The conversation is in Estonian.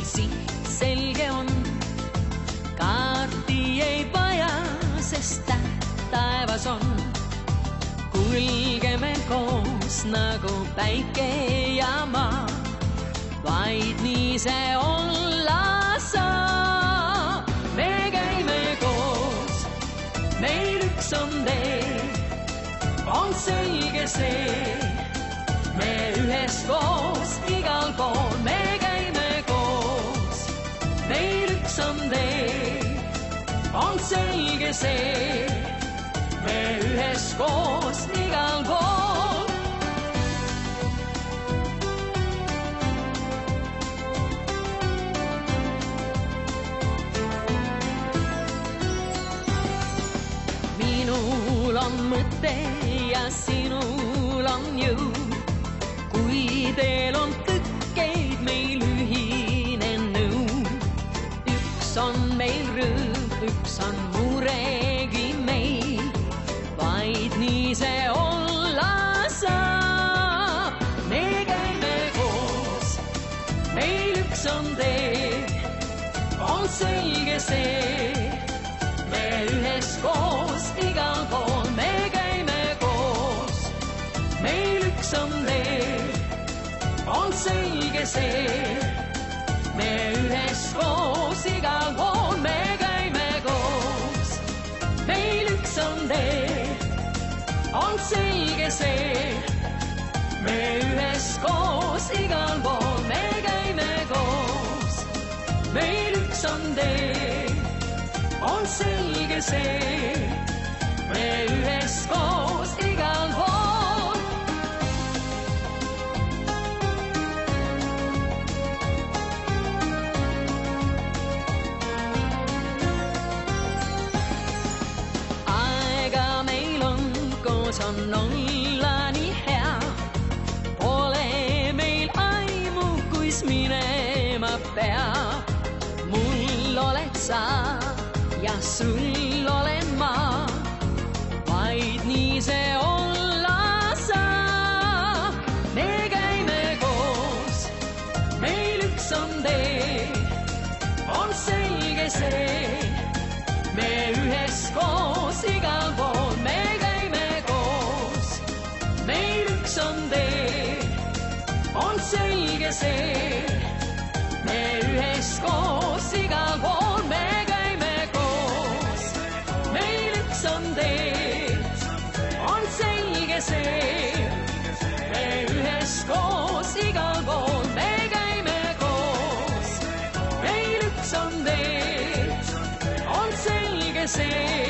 siht selge on. Kaarti ei vaja, sest taevas on. Kulgeme koos nagu päike ja maa. Vaid nii see olla saab. Me käime koos, meil üks on tee. On selge see, me üheskoos igal pool. Me käime koos, meil üks on tee. On selge see, me üheskoos igal pool. Minul on mõte ja sinul on jõud. Kui teel on tõkkeid, meil ühine nõud. Üks on meil rõõm, üks on muregi meil. Vaid nii see olla saab. Me käime koos, meil üks on tee. On selge see, me üheskoos igal pool. Me käime koos, meil üks on tee. On selge see, me üheskoos igal pool. Me käime koos, meil üks on tee. On selge see, me üheskoos igal pool. Me käime koos, meil üks on tee. On selge see, me üheskoos igal pool. Aega meil on, koos on olla nii hea. Pole meil aimu, kuis minema peab. Mul oled sa ja sul olen ma. Vaid nii see olla saab. Me käime koos, meil üks on tee. On selge see, me üheskoos igal pool. Me käime koos, meil üks on tee. On selge see, me üheskoos igal pool. Me käime koos, meil üks on tee. On selge see, me üheskoos igal pool. Me käime koos, meil üks on tee. On selge see,